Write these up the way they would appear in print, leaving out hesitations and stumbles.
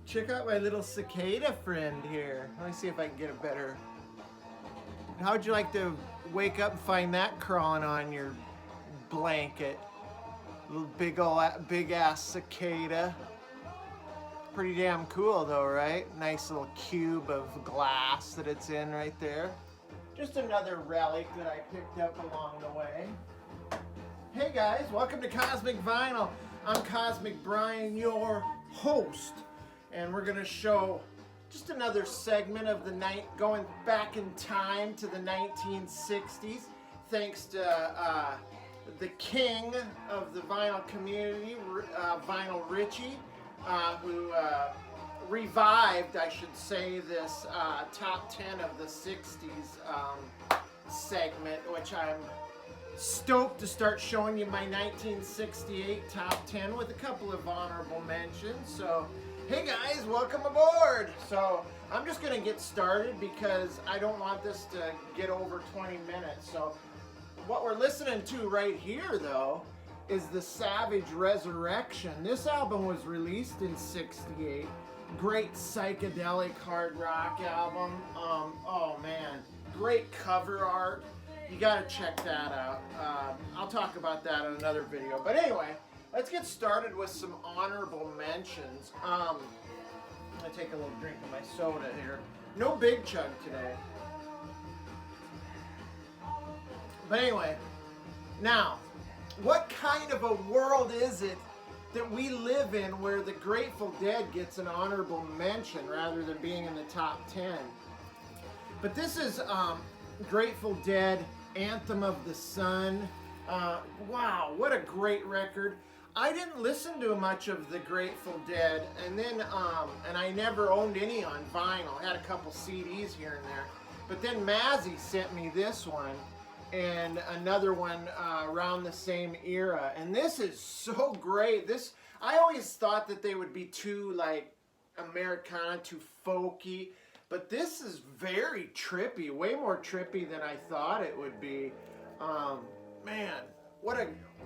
Check out my little cicada friend here. Let me see if I can get a better. How'd you like to wake up and find that crawling on your blanket? Little big ass cicada. Pretty damn cool though, right? Nice little cube of glass that it's in right there. Just another relic that I picked up along the way. Hey guys, welcome to Cosmic Vinyl. I'm Cosmic Brian, your host, and we're gonna show just another segment of the night going back in time to the 1960s, thanks to the king of the vinyl community, Vinyl Richie, who revived, I should say, this top 10 of the 60s segment, which I'm stoked to start showing you my 1968 top 10 with a couple of honorable mentions. So, hey guys, welcome aboard. So, I'm just going to get started because I don't want this to get over 20 minutes. So, what we're listening to right here, though, is the Savage Resurrection. This album was released in '68. Great psychedelic hard rock album. Oh man, great cover art. You gotta check that out. I'll talk about that in another video. But anyway, let's get started with some honorable mentions. I'm gonna take a little drink of my soda here. No big chug today. But anyway, now, what kind of a world is it that we live in where the Grateful Dead gets an honorable mention rather than being in the top 10? But this is Grateful Dead, Anthem of the Sun. Wow, what a great record. I didn't listen to much of the Grateful Dead, and I never owned any on vinyl. I had a couple CDs here and there. But then Mazzy sent me this one and another one around the same era, and this is so great. This, I always thought that they would be too like Americana, too folky, but this is very trippy, way more trippy than I thought it would be. Man,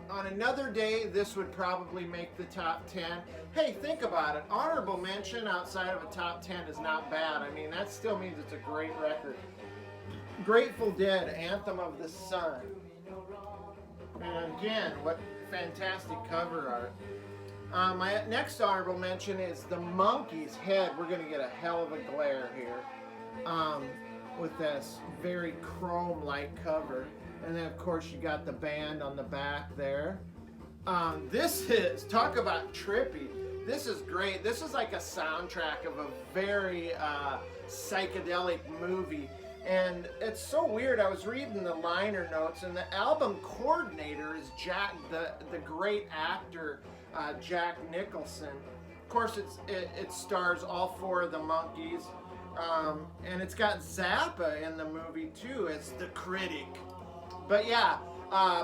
on another day this would probably make the top 10. Hey, think about it, honorable mention outside of a top 10 is not bad. I mean, that still means it's a great record. Grateful Dead, Anthem of the Sun. And again, what fantastic cover art. My next honorable mention is the Monkees' Head. We're going to get a hell of a glare here with this very chrome-like cover. And then, of course, you got the band on the back there. This is, talk about trippy. This is great. This is like a soundtrack of a very psychedelic movie. And it's so weird. I was reading the liner notes, and the album coordinator is the great actor Jack Nicholson. Of course, it stars all four of the Monkees, and it's got Zappa in the movie too as the critic. But yeah,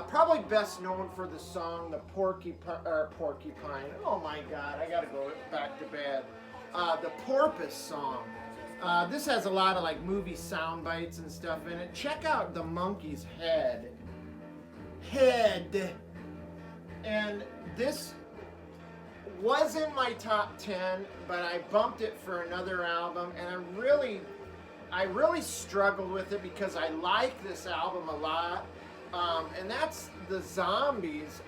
probably best known for the song "The Porcupine." Oh my God, I gotta go back to bed. The Porpoise song. This has a lot of like movie sound bites and stuff in it. Check out the Monkees' Head. And this was in my top 10, but I bumped it for another album, and I really struggled with it because I like this album a lot. And that's the Zombies,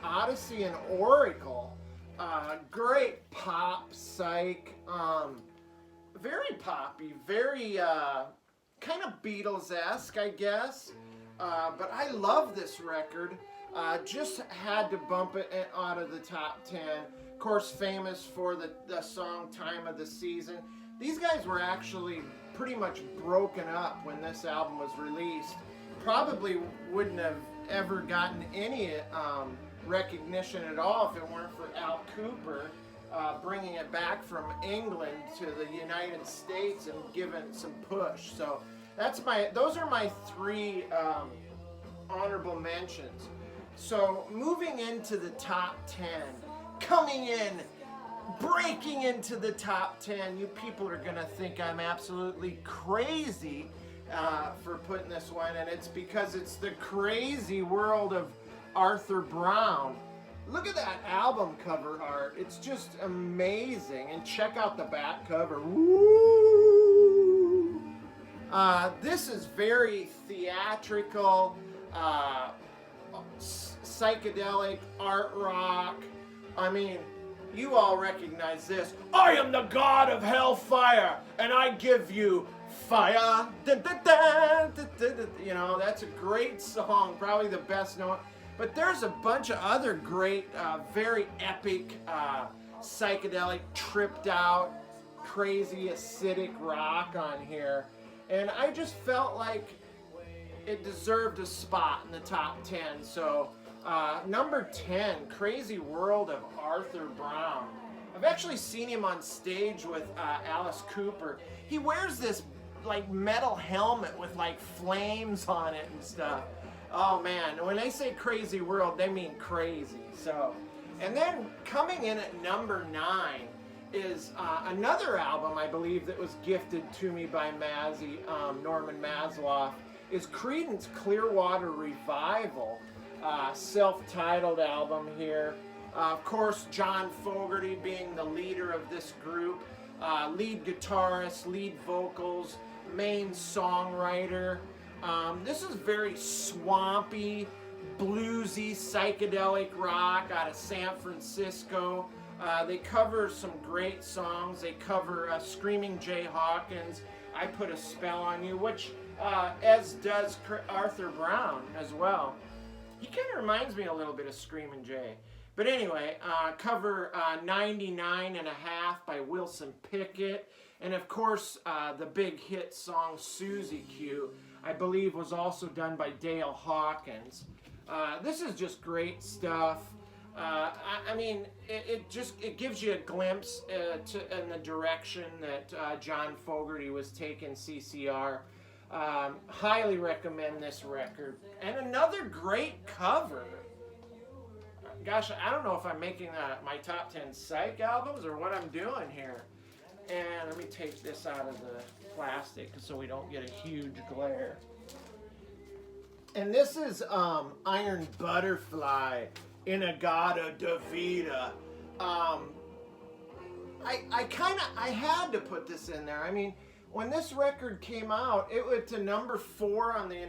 Odyssey and Oracle. Great pop, psych. Very poppy, very kind of Beatles-esque, I guess. But I love this record. Just had to bump it out of the top 10. Of course, famous for the song Time of the Season. These guys were actually pretty much broken up when this album was released. Probably wouldn't have ever gotten any recognition at all if it weren't for Al Cooper bringing it back from England to the United States and giving some push. So those are my three honorable mentions. So moving into the top 10, coming in, breaking into the top 10, you people are gonna think I'm absolutely crazy for putting this one, and it's because it's the crazy world of Arthur Brown. Look at that album cover art. It's just amazing. And check out the back cover. Woo! This is very theatrical, psychedelic art rock. I mean, you all recognize this. I am the god of hellfire, and I give you fire. Dun, dun, dun, dun, dun, dun. You know, that's a great song, probably the best known. But there's a bunch of other great, very epic, psychedelic, tripped out, crazy, acidic rock on here. And I just felt like it deserved a spot in the top 10. So number 10, Crazy World of Arthur Brown. I've actually seen him on stage with Alice Cooper. He wears this like metal helmet with like flames on it and stuff. Oh man, when they say Crazy World, they mean crazy. So, and then coming in at number 9 is another album I believe that was gifted to me by Mazzy, Norman Masloff, is Creedence Clearwater Revival, self-titled album here. Of course, John Fogerty being the leader of this group, lead guitarist, lead vocals, main songwriter. This is very swampy, bluesy, psychedelic rock out of San Francisco. They cover some great songs. They cover Screaming Jay Hawkins, I Put a Spell on You, which as does Arthur Brown as well. He kind of reminds me a little bit of Screaming Jay. But anyway, cover 99 and a Half by Wilson Pickett. And of course, the big hit song Susie Q, I believe was also done by Dale Hawkins. This is just great stuff. I mean, it gives you a glimpse in the direction that John Fogerty was taking CCR. Highly recommend this record. And another great cover. Gosh, I don't know if I'm making my top 10 psych albums or what I'm doing here. And let me take this out of the plastic so we don't get a huge glare. And this is Iron Butterfly, Inagata Davida. I had to put this in there. I mean, when this record came out, it went to number 4 on the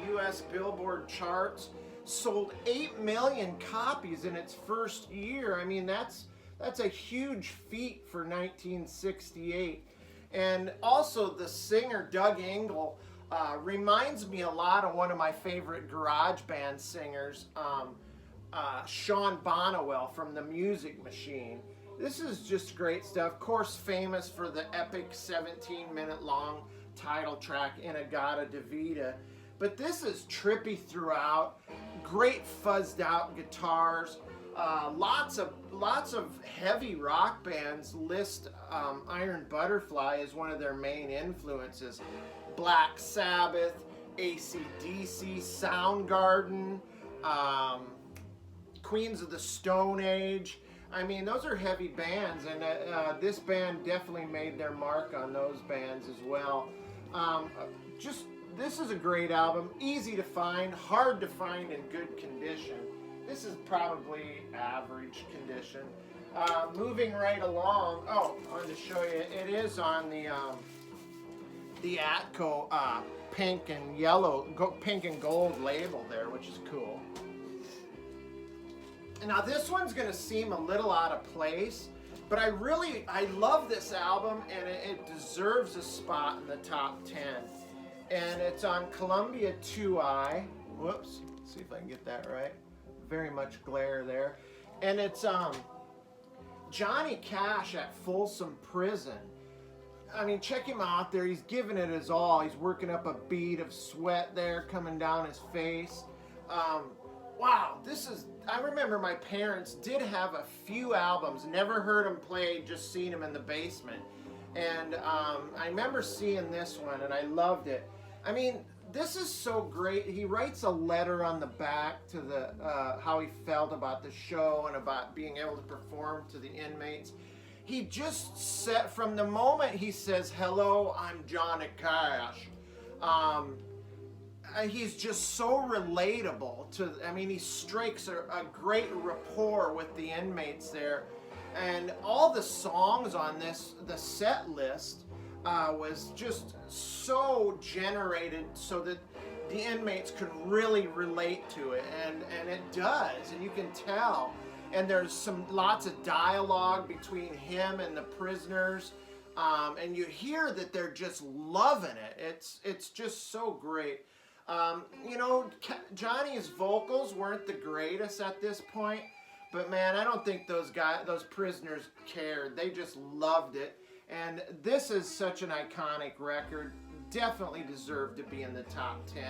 U.S. Billboard charts. Sold 8 million copies in its first year. I mean, that's a huge feat for 1968. And also the singer Doug Engel reminds me a lot of one of my favorite garage band singers, Sean Bonnewell from The Music Machine. This is just great stuff. Of course, famous for the epic 17-minute long title track Inagata Davida. But this is trippy throughout, great fuzzed out guitars. Lots of heavy rock bands list Iron Butterfly as one of their main influences. Black Sabbath, AC/DC, Soundgarden, Queens of the Stone Age. I mean, those are heavy bands, and this band definitely made their mark on those bands as well. This is a great album, easy to find, hard to find in good condition. This is probably average condition. Moving right along, I wanted to show you, it is on the Atco pink and gold label there, which is cool. Now this one's gonna seem a little out of place, but I love this album, and it deserves a spot in the top 10. And it's on Columbia 2i. Whoops, let's see if I can get that right. Very much glare there. And it's Johnny Cash at Folsom Prison. I mean, check him out there. He's giving it his all. He's working up a bead of sweat there coming down his face. Wow, I remember my parents did have a few albums. Never heard him play, just seen him in the basement. And I remember seeing this one, and I loved it. I mean, this is so great. He writes a letter on the back to the how he felt about the show and about being able to perform to the inmates. He just said, from the moment he says, "Hello, I'm Johnny Cash," he's just so relatable to, I mean, he strikes a great rapport with the inmates there. And all the songs on this, the set list, was just so generated so that the inmates could really relate to it, and it does, and you can tell. And there's lots of dialogue between him and the prisoners, and you hear that they're just loving it. It's just so great. You know, Johnny's vocals weren't the greatest at this point, but man, I don't think those prisoners cared. They just loved it. And this is such an iconic record. Definitely deserved to be in the top 10.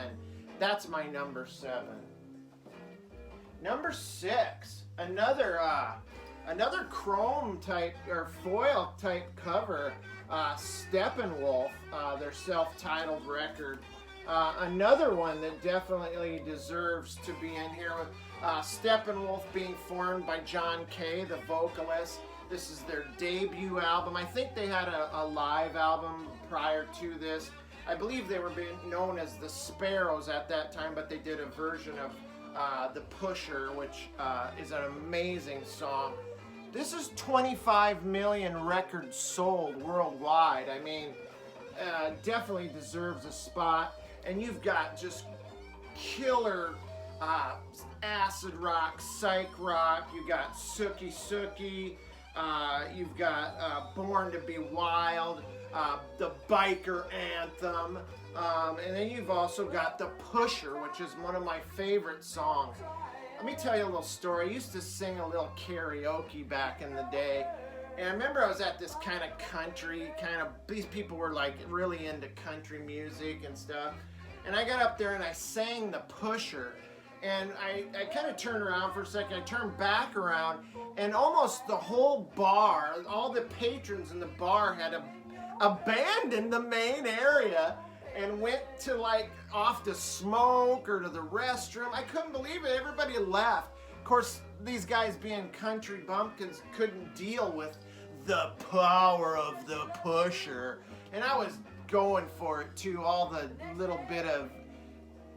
That's my number 7. Number 6, another chrome type or foil type cover, Steppenwolf, their self-titled record. Another one that definitely deserves to be in here, with Steppenwolf being formed by John Kay, the vocalist. This is their debut album. I think they had a live album prior to this. I believe they were being known as the Sparrows at that time, but they did a version of The Pusher, which is an amazing song. This is 25 million records sold worldwide. I mean, definitely deserves a spot. And you've got just killer acid rock, psych rock. You've got Sookie Sookie. You've got Born to Be Wild, the biker anthem, and then you've also got The Pusher, which is one of my favorite songs. Let me tell you a little story. I used to sing a little karaoke back in the day, and I remember I was at this kind of country, these people were like really into country music and stuff, and I got up there and I sang The Pusher. And I kind of turned around for a second. I turned back around, and almost the whole bar, all the patrons in the bar had abandoned the main area and went to like off to smoke or to the restroom. I couldn't believe it. Everybody left. Of course, these guys being country bumpkins couldn't deal with the power of The Pusher. And I was going for it too, all the little bit of,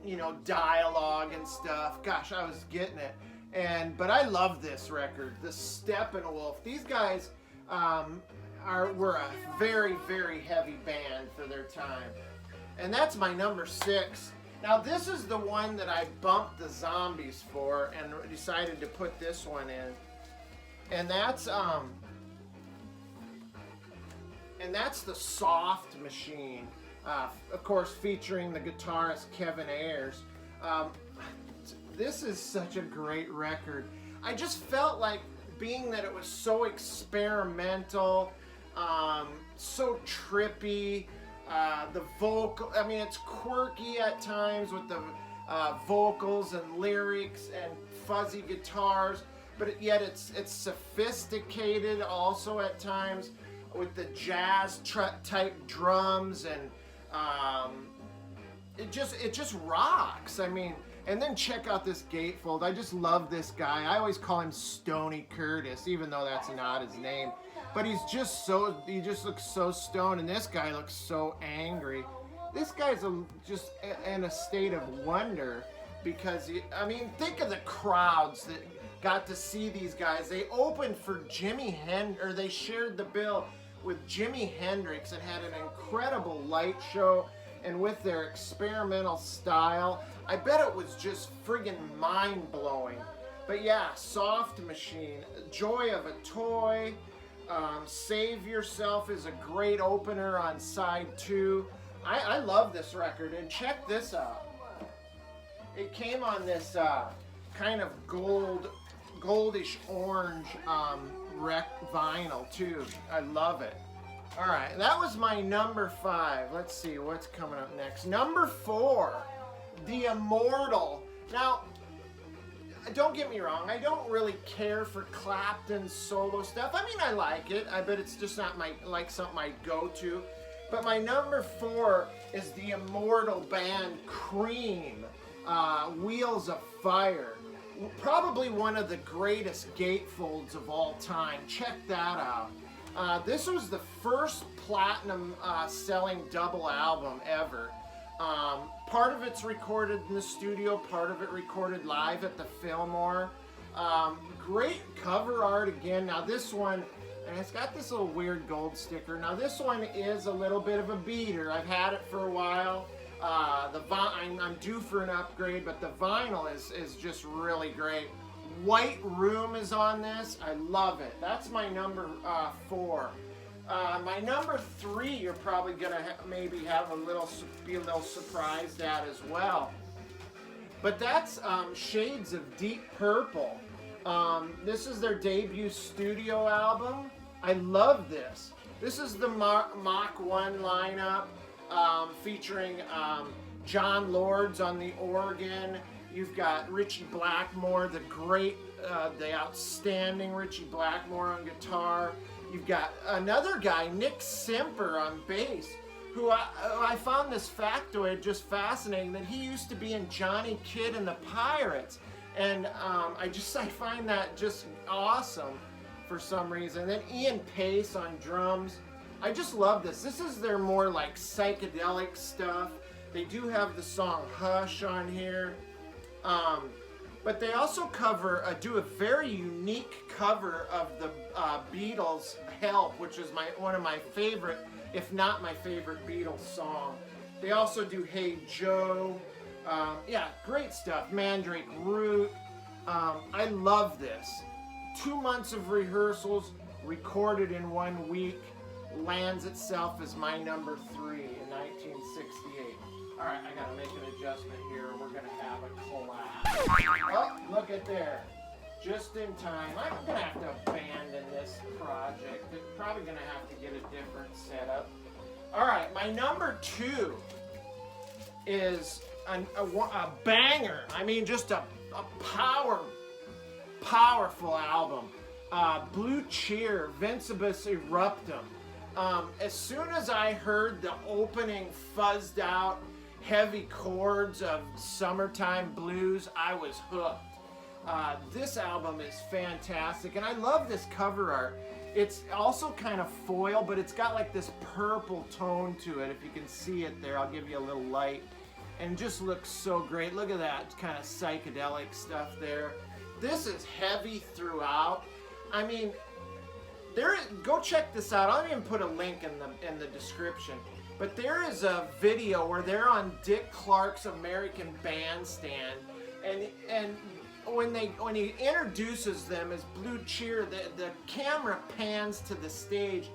you know, dialogue and stuff. Gosh, I was getting it. But I love this record, the Steppenwolf. These guys were a very, very heavy band for their time. And that's my number 6. Now this is the one that I bumped the Zombies for and decided to put this one in. And that's the Soft Machine. Of course, featuring the guitarist Kevin Ayers. This is such a great record. I just felt like, being that it was so experimental, so trippy, the vocal, I mean, it's quirky at times with the vocals and lyrics and fuzzy guitars, but yet it's sophisticated also at times with the jazz type drums, and it just rocks. I mean, and then check out this gatefold. I just love this guy. I always call him Stoney Curtis, even though that's not his name. But he just looks so stoned, and this guy looks so angry. This guy's just in a state of wonder, because I mean, think of the crowds that got to see these guys. They opened for they shared the bill with Jimi Hendrix and had an incredible light show. And with their experimental style, I bet it was just friggin' mind-blowing. But yeah, Soft Machine, Joy of a Toy, Save Yourself is a great opener on side 2. I love this record, and check this out. It came on this kind of goldish orange vinyl too. I love it. All right, that was my number 5. Let's see what's coming up next. Number 4, The Immortal. Now, don't get me wrong, I don't really care for Clapton's solo stuff. I mean, I like it, but it's just not something I'd go to. But my number 4 is the Immortal band Cream, Wheels of Fire. Probably one of the greatest gatefolds of all time. Check that out. This was the first platinum selling double album ever. Part of it's recorded in the studio, part of it recorded live at the Fillmore. Great cover art again. Now this one, and it's got this little weird gold sticker. Now this one is a little bit of a beater. I've had it for a while. I'm due for an upgrade, but the vinyl is just really great. White Room is on this. I love it. That's my number 4. My number 3, you're probably gonna maybe have be a little surprised at as well. But that's Shades of Deep Purple. This is their debut studio album. I love this. This is the Mach 1 lineup, featuring John Lords on the organ. You've got Richie Blackmore, the outstanding Richie Blackmore on guitar. You've got another guy, Nick Simper, on bass, who I found this factoid just fascinating, that he used to be in Johnny Kidd and the Pirates. And I find that just awesome for some reason. And then Ian Pace on drums. I just love this. This is their more like psychedelic stuff. They do have the song Hush on here. But they also do a very unique cover of the Beatles' Help, which is one of my favorite, if not my favorite Beatles song. They also do Hey Joe. Yeah, great stuff. Mandrake Root. I love this. 2 months of rehearsals, recorded in 1 week, lands itself as my number 3 in 1968. All right, I gotta make an adjustment here. We're gonna have a collapse. Oh, look at there. Just in time. I'm gonna have to abandon this project. I'm probably gonna have to get a different setup. All right, my number 2 is a banger. I mean, just a powerful album. Blue Cheer, Vincebus Eruptum. As soon as I heard the opening fuzzed out heavy chords of Summertime Blues, I was hooked. This album is fantastic, and I love this cover art. It's also kind of foil, but it's got like this purple tone to it. If you can see it there, I'll give you a little light. And it just looks so great. Look at that kind of psychedelic stuff there. This is heavy throughout. I mean, go check this out. I'll even put a link in the description. But there is a video where they're on Dick Clark's American Bandstand, and when he introduces them as Blue Cheer, the camera pans to the stage,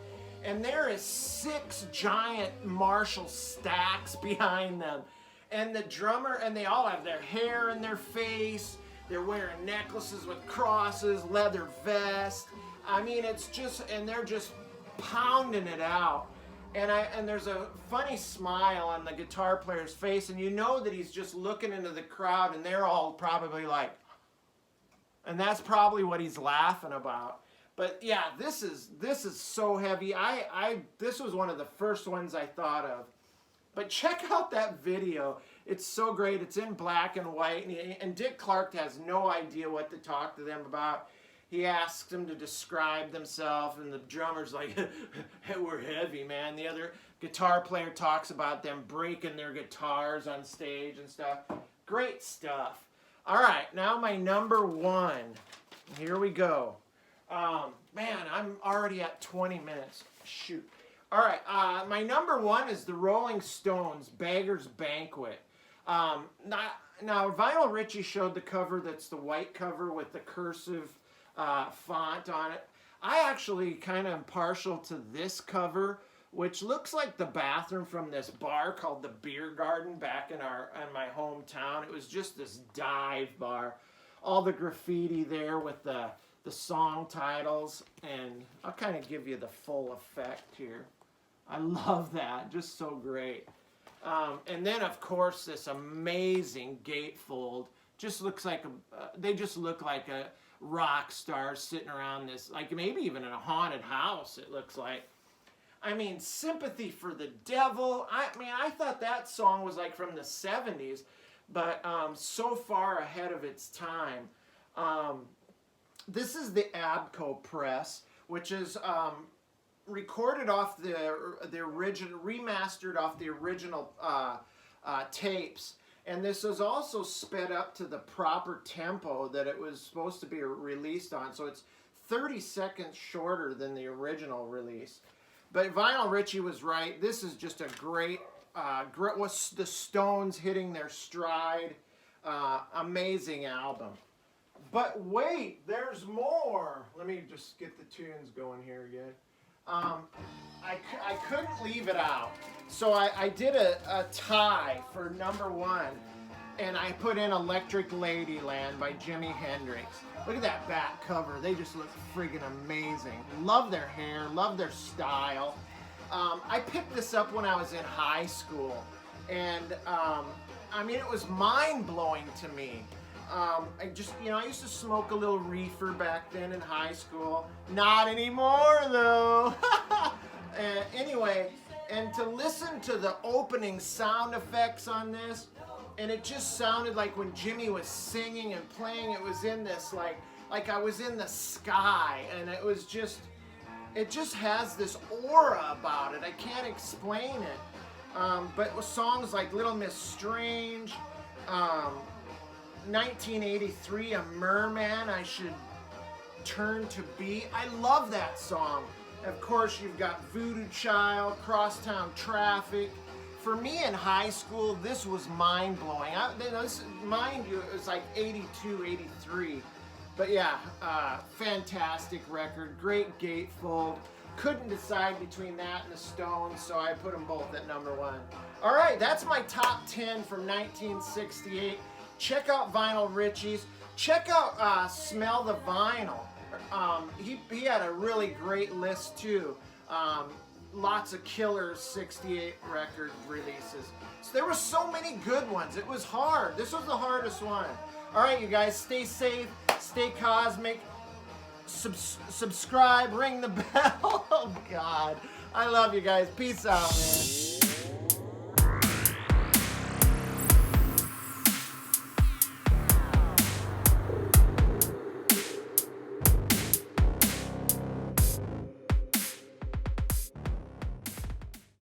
and there is 6 giant Marshall stacks behind them, and the drummer, and they all have their hair in their face. They're wearing necklaces with crosses, leather vest. I mean, it's just, and they're just pounding it out. And there's a funny smile on the guitar player's face, and you know that he's just looking into the crowd, and they're all probably like, and that's probably what he's laughing about. But yeah, this is so heavy. This was one of the first ones I thought of. But check out that video. It's so great. It's in black and white, and Dick Clark has no idea what to talk to them about. He asks them to describe themselves, and the drummer's like, hey, we're heavy, man. The other guitar player talks about them breaking their guitars on stage and stuff. Great stuff. All right, now my number 1. Here we go. Man, I'm already at 20 minutes. Shoot. All right, my number 1 is the Rolling Stones' Beggar's Banquet. Now, Vinyl Richie showed the cover that's the white cover with the cursive font on it. I actually kind of am partial to this cover, which looks like the bathroom from this bar called the Beer Garden back in my hometown. It was just this dive bar. All the graffiti there with the song titles, and I'll kind of give you the full effect here. I love that, just so great. And then of course this amazing gatefold just looks like they just look like a rock star sitting around this, like maybe even in a haunted house it looks like. I mean, Sympathy for the Devil. I thought that song was like from the 70s, but so far ahead of its time. This is the Abco press, which is recorded off the original, remastered off the original tapes. And this was also sped up to the proper tempo that it was supposed to be released on. So it's 30 seconds shorter than the original release. But Vinyl Richie was right. This is just a great, was the Stones hitting their stride. Amazing album. But wait, there's more. Let me just get the tunes going here again. I couldn't leave it out. So I did a tie for number 1. And I put in Electric Ladyland by Jimi Hendrix. Look at that back cover. They just look friggin' amazing. Love their hair, love their style. I picked this up when I was in high school. And I mean, it was mind-blowing to me. I just, I used to smoke a little reefer back then in high school. Not anymore, though. Anyway, and to listen to the opening sound effects on this, and it just sounded like when Jimmy was singing and playing, it was in this, like I was in the sky, and it was just, it just has this aura about it. I can't explain it. But with songs like Little Miss Strange, 1983, A Merman I Should Turn to Be. I love that song. Of course, you've got Voodoo Child, Crosstown Traffic. For me in high school, this was mind-blowing. Mind you, it was like 82, 83. But yeah, fantastic record, great gatefold. Couldn't decide between that and the Stones, so I put them both at number 1. All right, that's my top 10 from 1968. Check out Vinyl Richie's. Check out Smell the Vinyl. He had a really great list too. Lots of killer 68 record releases. So there were so many good ones. It was hard. This was the hardest one. All right, you guys, stay safe, stay cosmic. Subscribe, ring the bell. Oh God, I love you guys. Peace out, man.